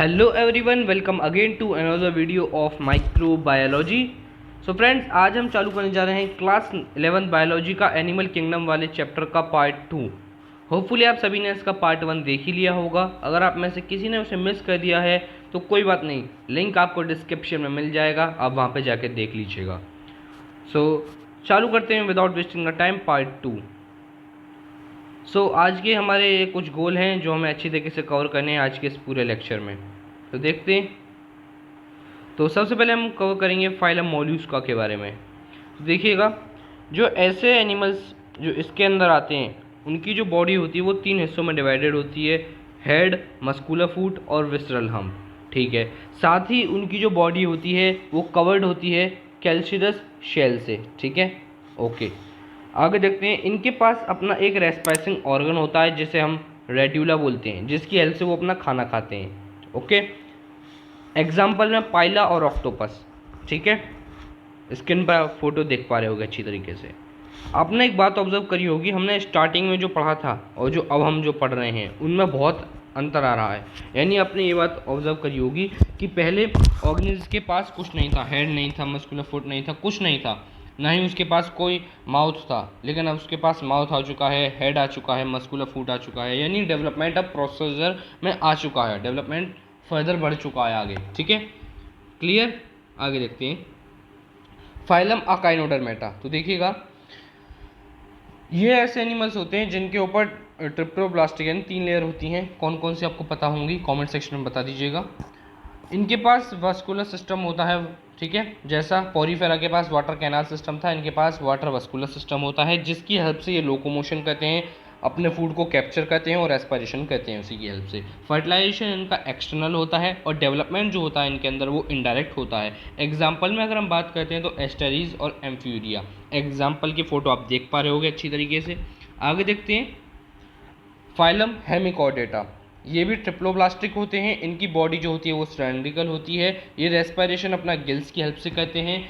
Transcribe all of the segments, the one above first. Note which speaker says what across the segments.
Speaker 1: Hello everyone, welcome again to another video of microbiology. So friends, आज हम चालू करने जा रहे हैं क्लास 11 बायोलॉजी का एनिमल किंगडम वाले चैप्टर का पार्ट 2। होपफुली आप सभी ने इसका पार्ट 1 देख ही लिया होगा। अगर आप में से किसी ने उसे मिस कर दिया है तो कोई बात नहीं, लिंक आपको डिस्क्रिप्शन में मिल जाएगा, आप वहाँ पर जाके देख लीजिएगा। सो चालू करते हैं without wasting the time part 2। आज के हमारे कुछ गोल हैं जो हमें अच्छी तरीके से कवर करने हैं आज के इस पूरे लेक्चर में। तो देखते हैं। तो सबसे पहले हम कवर करेंगे फाइलम मोलस्का के बारे में। तो देखिएगा, जो ऐसे एनिमल्स जो इसके अंदर आते हैं उनकी जो बॉडी होती है वो 3 हिस्सों में डिवाइडेड होती है, हेड, मस्कुलर फूट और विसरल हम्प। ठीक है, साथ ही उनकी जो बॉडी होती है वो कवर्ड होती है कैल्शियस शेल से। ठीक है, ओके। आगे देखते हैं। इनके पास अपना एक रेस्पिरेशन ऑर्गन होता है जिसे हम रेड्यूला बोलते हैं, जिसकी हेल्प से वो अपना खाना खाते हैं। ओके, एग्जाम्पल में पाइला और ऑक्टोपस। ठीक है, स्क्रीन पर फोटो देख पा रहे होगे अच्छी तरीके से। आपने एक बात ऑब्जर्व करी होगी, हमने स्टार्टिंग में जो पढ़ा था और जो अब हम जो पढ़ रहे हैं उनमें बहुत अंतर आ रहा है। यानी आपने ये बात ऑब्जर्व करी होगी कि पहले ऑर्गेनिज्म के पास कुछ नहीं था, हेड नहीं था, मस्कुलर फुट नहीं था, कुछ नहीं था, ना ही उसके पास कोई माउथ था। लेकिन अब उसके पास माउथ आ चुका है, हेड आ चुका है, मस्कुलर फूट आ चुका है। यानी डेवलपमेंट अब प्रोसीजर में आ चुका है, डेवलपमेंट फर्दर बढ़ चुका है आगे। ठीक है, क्लियर। आगे देखते हैं फाइलम अकाइनोडर्मेटा। तो देखिएगा, ये ऐसे एनिमल्स होते हैं जिनके ऊपर ट्रिप्टोप्लास्टिक यानी 3 लेयर होती हैं। कौन कौन से आपको पता होंगी कमेंट सेक्शन में बता दीजिएगा। इनके पास वास्कुलर सिस्टम होता है। ठीक है, जैसा पोरीफेरा के पास वाटर कैनाल सिस्टम था, इनके पास वाटर वास्कुलर सिस्टम होता है, जिसकी हेल्प से ये लोकोमोशन करते हैं, अपने फूड को कैप्चर करते हैं और रेस्पिरेशन करते हैं उसी की हेल्प से। फर्टिलाइजेशन इनका एक्सटर्नल होता है और डेवलपमेंट जो होता है इनके अंदर वो इनडायरेक्ट होता है। एग्जाम्पल में अगर हम बात करते हैं तो एस्टेरीज और एम्फीरिया। एग्जाम्पल की फ़ोटो आप देख पा रहे होगे अच्छी तरीके से। आगे देखते हैं फाइलम हेमिकॉर्डेटा। ये भी ट्रिप्लोब्लास्टिक होते हैं। इनकी बॉडी जो होती है वो सिलेंड्रिकल होती है। ये रेस्पिरेशन अपना गिल्स की हेल्प से करते हैं।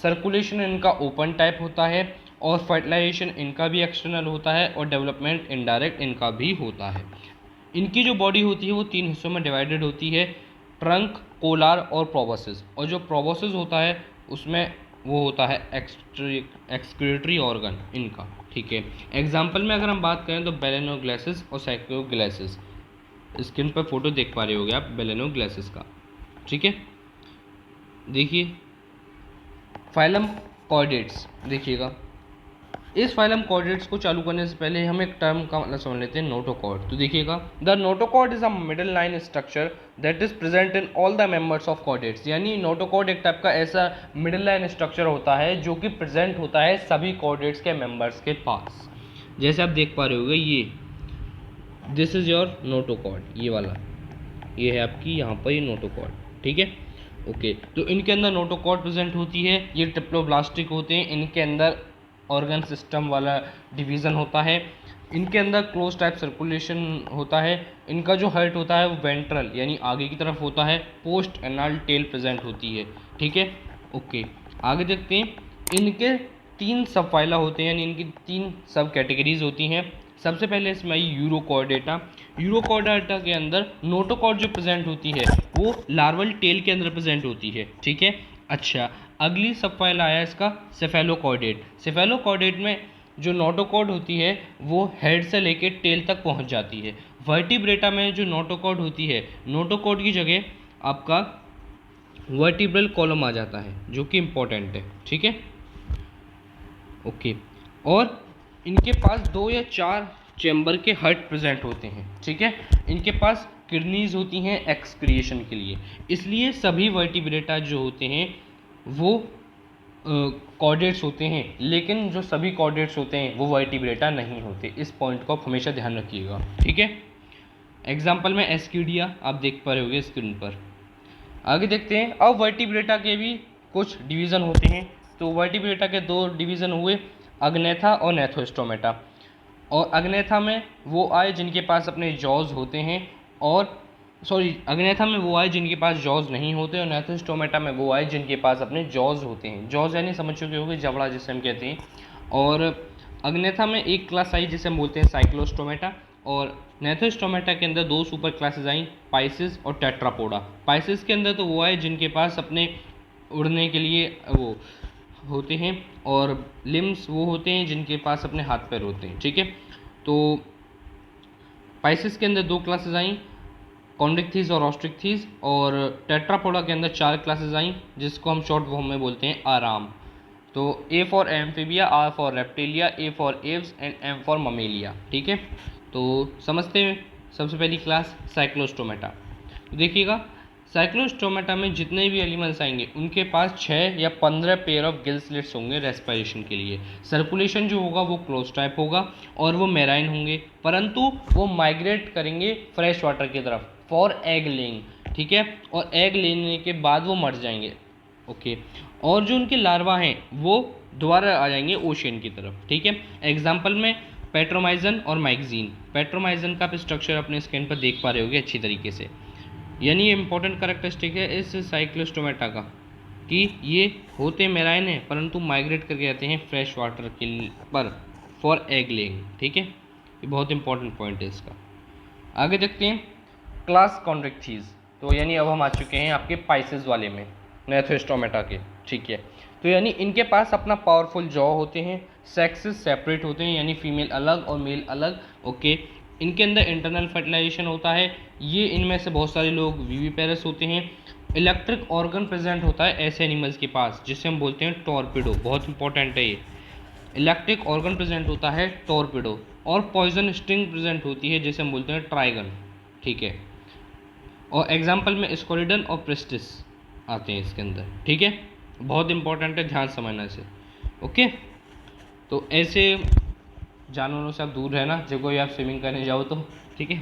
Speaker 1: सर्कुलेशन इनका ओपन टाइप होता है और फर्टिलाइजेशन इनका भी एक्सटर्नल होता है और डेवलपमेंट इनडायरेक्ट इनका भी होता है। इनकी जो बॉडी होती है वो 3 हिस्सों में डिवाइडेड होती है, ट्रंक, कोलार और प्रोबोसिस। और जो प्रोबोसिस होता है उसमें वो होता है एक्सक्रीटरी ऑर्गन इनका। ठीक है, एग्जाम्पल में अगर हम बात करें तो बेलेनोग्लासिस और साइक्लोग्लासिस। स्क्रीन पर फोटो देख पा रहे होगे आप बेलेनोग्लासिस का। ठीक है, देखिए फाइलम कॉर्डेट्स। देखिएगा, इस फाइलम कॉर्डेट्स को चालू करने से पहले हम एक टर्म का मतलब समझ लेते हैं, नोटोकॉर्ड। तो देखिएगा, the notochord is a middle line structure that is present in all the members of chordates. यानी नोटोकॉर्ड एक टाइप का ऐसा मिडिल लाइन स्ट्रक्चर होता है जो कि प्रेजेंट होता है सभी कॉर्डेट्स के मेंबर्स के पास। जैसे आप देख पा रहे होगे, ये दिस इज योर नोटोकॉर्ड, ये वाला, ये है आपकी यहाँ पर ये नोटोकॉर्ड। ठीक है, ओके। तो इनके अंदर नोटोकॉर्ड प्रेजेंट होती है। ये ट्रिप्लोब्लास्टिक होते हैं। इनके अंदर ऑर्गन सिस्टम वाला डिवीज़न होता है। इनके अंदर क्लोज टाइप सर्कुलेशन होता है। इनका जो हेड होता है वो वेंट्रल यानी आगे की तरफ होता है। पोस्ट एनल टेल प्रेजेंट होती है। ठीक है, ओके। आगे देखते हैं, इनके 3 सब फाइला होते हैं, यानी इनकी 3 सब कैटेगरीज होती हैं। सबसे पहले इसमें आई यूरोकॉर्डेटा। यूरोकॉर्डेटा के अंदर नोटोकॉर्ड जो प्रेजेंट होती है वो लार्वल टेल के अंदर प्रेजेंट होती है। ठीक है, अच्छा। अगली सब फाइल आया इसका सेफेलोकॉर्डेट। सेफेलोकॉर्डेट में जो नोटोकॉर्ड होती है वो हेड से लेके टेल तक पहुंच जाती है। वर्टिब्रेटा में जो नोटोकॉर्ड होती है, नोटोकॉर्ड की जगह आपका वर्टिब्रल कॉलम आ जाता है, जो कि इम्पोर्टेंट है। ठीक है, ओके। और इनके पास 2 या 4 चैम्बर के हर्ट प्रेजेंट होते हैं। ठीक है, इनके पास किडनीज होती हैं एक्सक्रिएशन के लिए। इसलिए सभी वर्टिब्रेटा जो होते हैं वो कॉर्डेट्स होते हैं, लेकिन जो सभी कॉर्डेट्स होते हैं वो वर्टिब्रेटा नहीं होते। इस पॉइंट को आप हमेशा ध्यान रखिएगा। ठीक है, एग्जाम्पल में एस्किडिया आप देख पा रहे होगे स्क्रीन पर। आगे देखते हैं, अब वर्टिब्रेटा के भी कुछ डिवीज़न होते हैं। तो वर्टिब्रेटा के 2 डिवीज़न हुए, अग्नेथा और नेथोस्टोमेटा। और अग्नेथा में वो आए जिनके पास अपने जॉज होते हैं, और अग्नेथा में वो आए जिनके पास जॉज नहीं होते, और नेथोस्टोमेटा में वो आए जिनके पास अपने जॉज होते हैं। जॉज यानी समझ चुके होंगे, जबड़ा जिसे हम कहते हैं। और अग्नेथा में एक क्लास आई जिसे हम बोलते हैं साइक्लोस्टोमेटा, और नेथोस्टोमेटा के अंदर दो सुपर क्लासेस आई, पाइसिस और टेट्रापोडा। पाइसिस के अंदर तो वो आए जिनके पास अपने उड़ने के लिए वो होते हैं, और लिम्स वो होते हैं जिनके पास अपने हाथ पैर होते हैं, ठीक है। तो पाइसिस के अंदर दो क्लासेस आई, कॉन्ड्रिक्थीज और ऑस्ट्रिक्थीज, और टेट्रापोडा के अंदर चार क्लासेस आई जिसको हम शॉर्ट फॉर्म में बोलते हैं आराम। तो A for amphibia, R for reptilia, A for aves and M for mammalia, ठीक है। तो समझते हैं सबसे पहली क्लास साइक्लोस्टोमेटा। देखिएगा साइक्लोस्टोमेटा में जितने भी एलिमेंट्स आएंगे उनके पास 6 या 15 पेयर ऑफ गिल स्लिट्स होंगे रेस्पिरेशन के लिए। सर्कुलेशन जो होगा वो क्लोज टाइप होगा और वो मेराइन होंगे, परंतु वो माइग्रेट करेंगे फ्रेश वाटर की तरफ फॉर एग लेइंग, ठीक है। और एग लेने के बाद वो मर जाएंगे, ओके। और जो उनके लार्वा हैं वो दोबारा आ जाएंगे ओशियन की तरफ, ठीक है। एग्जाम्पल में पेट्रोमाइजन और मैगजीन। पेट्रोमाइजन का स्ट्रक्चर अपने स्क्रीन पर देख पा रहे होगे अच्छी तरीके से, यानी ये इंपॉर्टेंट कैरेक्टरिस्टिक है इस साइक्लोस्टोमेटा का कि ये होते मेराइन हैं परंतु माइग्रेट करके आते हैं फ्रेश वाटर के पर फॉर एग लेइंग, ठीक है। ये बहुत इंपॉर्टेंट पॉइंट है इसका। आगे देखते हैं क्लास कॉन्ड्रिक्थीज। तो यानी अब हम आ चुके हैं आपके पाइसेस वाले में, नेथोस्टोमेटा के, ठीक है। तो यानी इनके पास अपना पावरफुल जॉ होते हैं, सेक्सेस सेपरेट होते हैं यानी फीमेल अलग और मेल अलग, ओके। इनके अंदर इंटरनल फर्टिलाइजेशन होता है, ये इनमें से बहुत सारे लोग विविपेरस होते हैं। इलेक्ट्रिक ऑर्गन प्रेजेंट होता है ऐसे एनिमल्स के पास जिसे हम बोलते हैं टॉर्पिडो, बहुत इंपॉर्टेंट है ये। इलेक्ट्रिक ऑर्गन प्रेजेंट होता है टॉर्पिडो, और पॉइजन स्टिंग प्रेजेंट होती है जिसे हम बोलते हैं ट्राइगन, ठीक है। और एग्जाम्पल में स्कोलिडन और प्रिस्टिस आते हैं इसके अंदर, ठीक है। बहुत इंपॉर्टेंट है, ध्यान समझना इसे, ओके। तो ऐसे जानवरों से आप दूर रहना जब कोई आप स्विमिंग करने जाओ तो, ठीक है।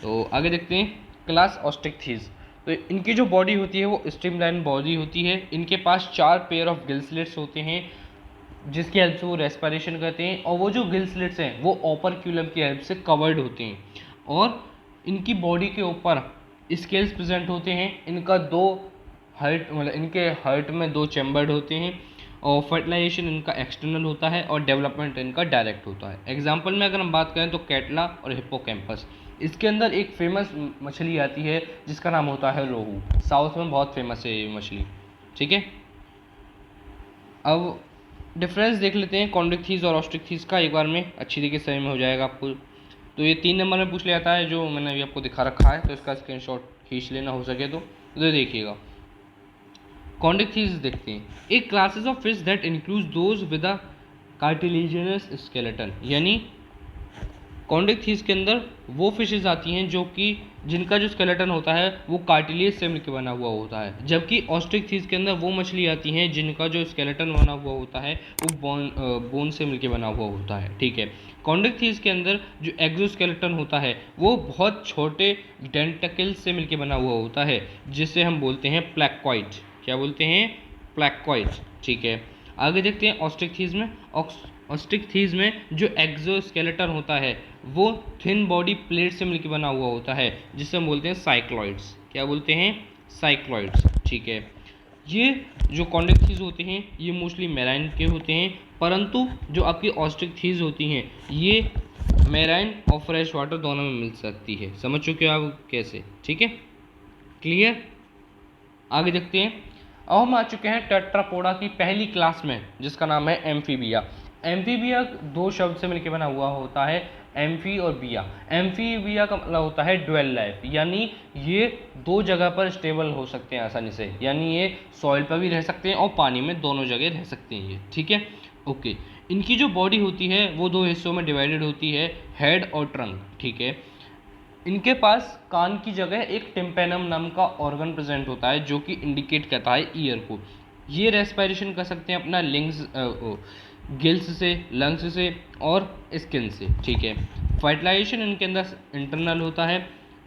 Speaker 1: तो आगे देखते हैं क्लास ऑस्ट्रिक्थीज। तो इनकी जो बॉडी होती है वो स्ट्रीमलाइन बॉडी होती है। इनके पास 4 पेयर ऑफ गिल स्लिट्स होते हैं जिसकी हेल्प से वो रेस्पिरेशन करते हैं, और वो जो गिल स्लिट्स हैं वो ओपर्क्यूलम की हेल्प से कवर्ड होते हैं, और इनकी बॉडी के ऊपर स्केल्स प्रेजेंट होते हैं। इनका दो हार्ट मतलब इनके हार्ट में 2 चैम्बर्ड होते हैं, और फर्टिलाइजेशन इनका एक्सटर्नल होता है और डेवलपमेंट इनका डायरेक्ट होता है। एग्जाम्पल में अगर हम बात करें तो कैटला और हिप्पोकैम्पस। इसके अंदर एक फेमस मछली आती है जिसका नाम होता है रोहू, साउथ में बहुत फेमस है ये मछली, ठीक है। अब डिफरेंस देख लेते हैं कॉन्ड्रिक्थीज और ऑस्ट्रिक्थीज का, एक बार में अच्छी तरीके से में हो जाएगा आपको। तो ये 3 नंबर में पूछ लिया जाता है जो मैंने अभी आपको दिखा रखा है, तो इसका स्क्रीनशॉट खींच लेना हो सके तो देखिएगा। कॉन्ड्रिक्थीज देखते हैं, एक classes of fish that includes those with a cartilaginous skeleton, यानी कॉन्ड्रिक्थीज के अंदर वो फिशेज आती हैं जो कि जिनका जो स्केलेटन होता है वो कार्टिलेज से मिलकर बना हुआ होता है, जबकि ऑस्ट्रिक्थीज के अंदर वो मछली आती हैं जिनका जो स्केलेटन बना हुआ होता है वो बोन से मिलकर बना हुआ होता है, ठीक है। कॉन्ड्रिक्थीज के अंदर जो एक्सोस्केलेटन होता है वो बहुत छोटे डेंटिकल्स से मिलकर बना हुआ होता है जिसे हम बोलते हैं प्लैक्वाइड। क्या बोलते हैं? प्लैक्वाइड, ठीक है। आगे देखते हैं ऑस्ट्रिक्थीज में। ऑस्ट्रिक्थीज में जो एक्सोस्केलेटन होता है वो थिन बॉडी प्लेट से मिलकर बना हुआ होता है जिसे हम बोलते हैं साइक्लॉइड्स। क्या बोलते हैं? साइक्लॉइड्स, ठीक है। ये जो कॉन्ड्रिक्थीज होते हैं ये मोस्टली मेराइन के होते हैं, परंतु जो आपकी ऑस्ट्रिक्थीज होती हैं ये मेराइन और फ्रेश वाटर दोनों में मिल सकती है। समझ चुके हो आप कैसे, ठीक है, क्लियर। आगे देखते हैं, अब हम आ चुके हैं टेट्रापोडा की पहली क्लास में जिसका नाम है एम्फीबिया। एम्फीबिया 2 शब्द से मिलकर बना हुआ होता है, एम्फी और बिया। एम्फीबिया का मतलब होता है ड्वेल लाइफ, यानी ये 2 जगह पर स्टेबल हो सकते हैं आसानी से, यानी ये सॉइल पर भी रह सकते हैं और पानी में, दोनों जगह रह सकते हैं ये, ठीक है, ओके। इनकी जो बॉडी होती है वो 2 हिस्सों में डिवाइडेड होती है, हेड और ट्रंक, ठीक है। इनके पास कान की जगह एक टिम्पेनम नाम का ऑर्गन प्रेजेंट होता है जो कि इंडिकेट करता है ईयर को। ये रेस्पिरेशन कर सकते हैं अपना गिल्स से, लंग्स से और स्किन से, ठीक है। फर्टिलाइजेशन इनके अंदर इंटरनल होता है,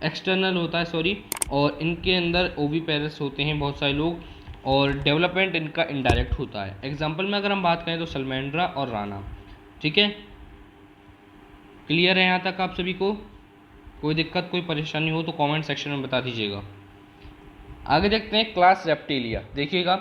Speaker 1: एक्सटर्नल होता है सॉरी, और इनके अंदर ओविपेरस होते हैं बहुत सारे लोग, और डेवलपमेंट इनका इनडायरेक्ट होता है। एग्जाम्पल में अगर हम बात करें तो सलमेंड्रा और राना, ठीक है। क्लियर है यहाँ तक आप सभी को? कोई दिक्कत कोई परेशानी हो तो कमेंट सेक्शन में बता दीजिएगा। आगे देखते हैं क्लास रेप्टिलिया। देखिएगा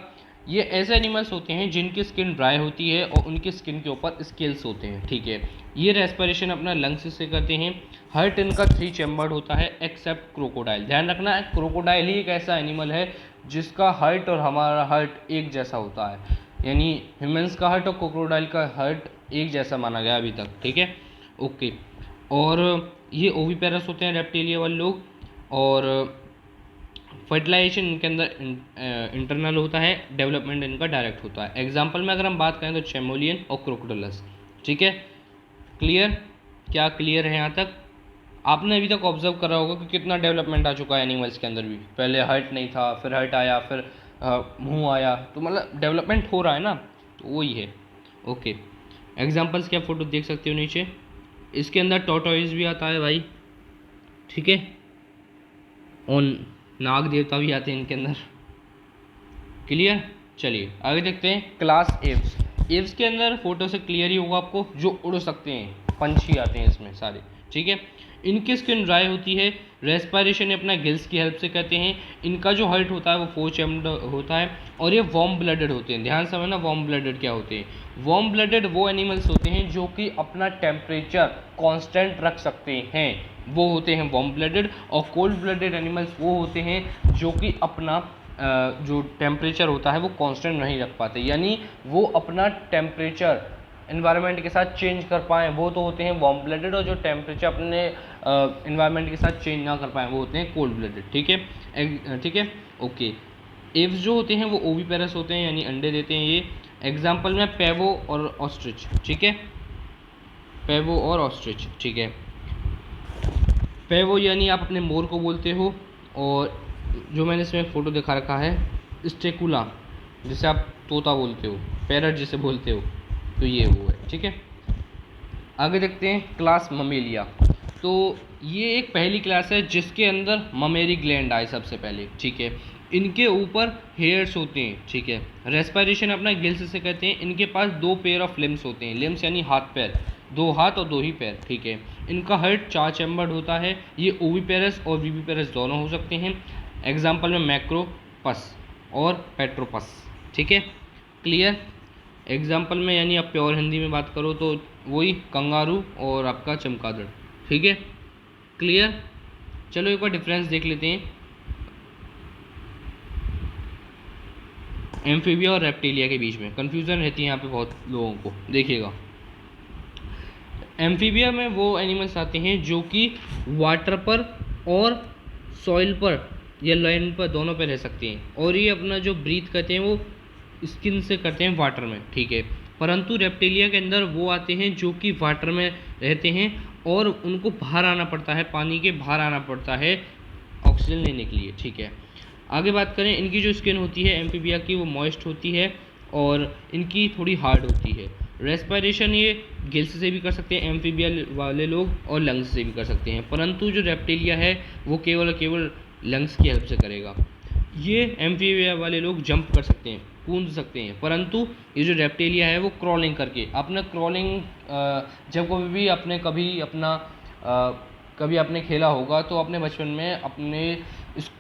Speaker 1: ये ऐसे एनिमल्स होते हैं जिनकी स्किन ड्राई होती है और उनकी स्किन के ऊपर स्केल्स होते हैं, ठीक है। ये रेस्पिरेशन अपना लंग्स से करते हैं। हार्ट इनका 3 चैम्बर्ड होता है एक्सेप्ट क्रोकोडाइल। ध्यान रखना है, क्रोकोडाइल ही एक ऐसा एनिमल है जिसका हार्ट और हमारा हार्ट एक जैसा होता है, यानी ह्यूमंस का हार्ट और क्रोकोडाइल का हार्ट एक जैसा माना गया अभी तक, ठीक है, ओके। और ये ओविपेरस होते हैं रेप्टिलिया वाले लोग, और फर्टिलाइजेशन इनके अंदर इंटरनल होता है, डेवलपमेंट इनका डायरेक्ट होता है। एग्जाम्पल में अगर हम बात करें तो चैमोलियन और क्रोकोडाइलस, ठीक है। क्लियर? क्या क्लियर है यहाँ तक? आपने अभी तक ऑब्जर्व करा होगा कि कितना डेवलपमेंट आ चुका है एनिमल्स के अंदर भी। पहले हार्ट नहीं था, फिर हार्ट आया, फिर मुंह आया, तो मतलब डेवलपमेंट हो रहा है ना, तो वही है, ओके। एग्जाम्पल्स की आप फोटो देख सकते हो नीचे। इसके अंदर टॉर्टोइज भी आता है भाई, ठीक है, और नाग देवता भी आते हैं इनके अंदर। क्लियर? चलिए आगे देखते हैं क्लास एव्स। एव्स के अंदर फोटो से क्लियर ही होगा आपको, जो उड़ सकते हैं, पंछी आते हैं इसमें सारे, ठीक है। इनकी स्किन ड्राई होती है, रेस्पिरेशन अपना गिल्स की हेल्प से करते हैं। इनका जो हार्ट होता है वो 4 चैम्बर्ड होता है, और ये वार्म ब्लडेड होते हैं। ध्यान समझना वार्म ब्लडेड क्या होते हैं। वार्म ब्लडेड वो एनिमल्स होते हैं जो कि अपना टेम्परेचर कांस्टेंट रख सकते हैं, वो होते हैं वार्म ब्लडेड। और कोल्ड ब्लडेड एनिमल्स वो होते हैं जो कि अपना जो टेम्परेचर होता है वो कांस्टेंट नहीं रख पाते, यानी वो अपना टेम्परेचर इन्वायरमेंट के साथ चेंज कर पाएँ, वो तो होते हैं वार्म ब्लडेड। और जो टेम्परेचर अपने इन्वायरमेंट के साथ चेंज ना कर पाएँ वो होते हैं कोल्ड ब्लडेड, ठीक है, ठीक है, ओके। एव्स जो होते हैं वो ओविपेरस होते हैं, यानी अंडे देते हैं ये। एग्जाम्पल में पेवो और ऑस्ट्रिच, ठीक है, पेवो और ऑस्ट्रिच, ठीक है। पेवो यानी आप अपने मोर को बोलते हो, और जो मैंने इसमें फ़ोटो दिखा रखा है स्टेकुला, जिसे आप तोता बोलते हो, पैरट जिसे बोलते हो, तो ये वो है, ठीक है। आगे देखते हैं क्लास ममेलिया। तो ये एक पहली क्लास है जिसके अंदर ममेरी ग्लैंड आए सबसे पहले, ठीक है। इनके ऊपर हेयर्स होते हैं, ठीक है। रेस्पिरेशन अपना गिल्स से करते हैं। इनके पास 2 पेयर ऑफ लिम्स होते हैं, लिम्स यानी हाथ पैर, 2 हाथ और 2 ही पैर, ठीक है। इनका हार्ट 4 चैम्बर्ड होता है। ये ओविपेरस और विविपेरस दोनों हो सकते हैं। एग्जाम्पल में मैक्रोपस और पेट्रोपस, ठीक है, क्लियर। एग्जाम्पल में यानी आप प्योर हिंदी में बात करो तो वही कंगारू और आपका चमगादड़, ठीक है, क्लियर। चलो एक बार डिफरेंस देख लेते हैं एम्फीबिया और रेप्टिलिया के बीच में। कन्फ्यूज़न रहती है यहाँ पे बहुत लोगों को, देखिएगा। एम्फीबिया में वो एनिमल्स आते हैं जो कि वाटर पर और सॉइल पर या लैंड पर दोनों पे रह सकते हैं, और ये अपना जो ब्रीथ करते हैं वो स्किन से करते हैं वाटर में, ठीक है। परंतु रेप्टिलिया के अंदर वो आते हैं जो कि वाटर में रहते हैं और उनको बाहर आना पड़ता है, पानी के बाहर आना पड़ता है ऑक्सीजन लेने के लिए, ठीक है। आगे बात करें, इनकी जो स्किन होती है एम्फीबिया की वो मॉइस्ट होती है और इनकी थोड़ी हार्ड होती है। रेस्पिरेशन ये गिल्स से भी कर सकते हैं एम्फीबिया वाले लोग, और लंग्स से भी कर सकते हैं, परंतु जो रेप्टिलिया है वो केवल लंग्स की हेल्प से करेगा। ये एम्फीबिया वाले लोग जंप कर सकते हैं, कूद सकते हैं, परंतु ये जो रेप्टिलिया है वो क्रॉलिंग करके अपना जब कभी आपने खेला होगा तो अपने बचपन में अपने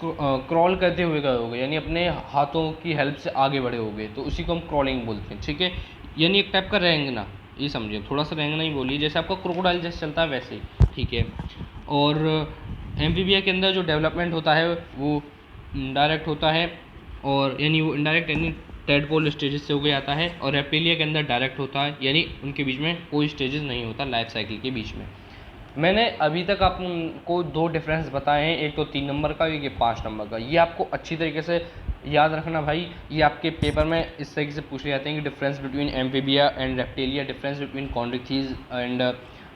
Speaker 1: क्रॉल करते हुए गए होगे, यानी अपने हाथों की हेल्प से आगे बढ़े होगे, तो उसी को हम क्रॉलिंग बोलते हैं, ठीक है। यानी एक टाइप का रेंगना, ये समझिए, थोड़ा सा रेंगना ही बोलिए, जैसे आपका क्रोकोडाइल जैसे चलता है वैसे ही, ठीक है। और एम्फीबिया के अंदर जो डेवलपमेंट होता है वो इनडायरेक्ट होता है, और यानी वो इनडायरेक्ट यानी टेडपोल स्टेजेस से होके आता है, और रेप्टिलिया के अंदर डायरेक्ट होता है, यानी उनके बीच में कोई स्टेजेस नहीं होता लाइफ साइकिल के बीच में। मैंने अभी तक आपको 2 डिफरेंस बताए हैं, एक तो 3 नंबर का, एक 5 नंबर का। ये आपको अच्छी तरीके से याद रखना भाई, ये आपके पेपर में इस तरीके से पूछे जाते हैं कि difference between amphibia and reptilia, difference between chondrichthyes and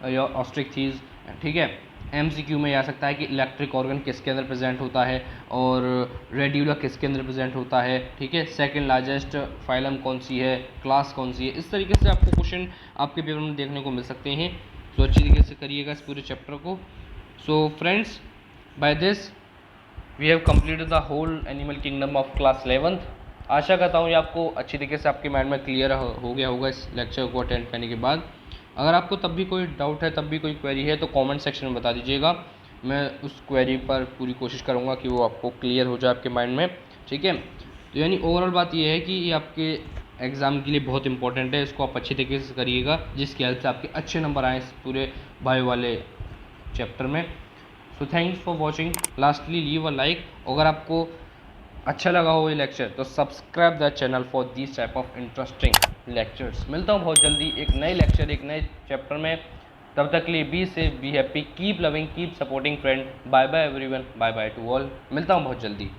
Speaker 1: osteichthyes, ठीक है। MCQ में आ सकता है कि इलेक्ट्रिक ऑर्गन किसके अंदर प्रेजेंट होता है और रेड्यूला किसके अंदर प्रेजेंट होता है, ठीक है। सेकंड लार्जेस्ट फाइलम कौन सी है, क्लास कौन सी है, इस तरीके से आपको क्वेश्चन आपके पेपर में देखने को मिल सकते हैं। तो अच्छी तरीके से करिएगा इस पूरे चैप्टर को। So friends, by this we have completed the whole animal kingdom of class 11th। आशा करता हूँ ये आपको अच्छी तरीके से आपके माइंड में क्लियर हो गया होगा इस लेक्चर को अटेंड करने के बाद। अगर आपको तब भी कोई डाउट है, तब भी कोई क्वेरी है, तो कमेंट सेक्शन में बता दीजिएगा। मैं उस क्वेरी पर पूरी कोशिश करूँगा कि वो आपको क्लियर हो जाए आपके माइंड में, ठीक है। तो यानी ओवरऑल बात ये है कि ये आपके एग्ज़ाम के लिए बहुत इंपॉर्टेंट है, इसको आप अच्छे तरीके से करिएगा जिसकी हेल्प से आपके अच्छे नंबर आए इस पूरे बायो वाले चैप्टर में। So thanks for watching. Lastly leave a like. अगर आपको अच्छा लगा हो ये लेक्चर तो subscribe the channel for this type of interesting lectures. मिलता हूँ बहुत जल्दी एक नए लेक्चर एक नए चैप्टर में। तब तक के लिए be safe, be happy, keep loving, keep supporting friend. Bye bye everyone, bye bye to all. मिलता हूँ बहुत जल्दी।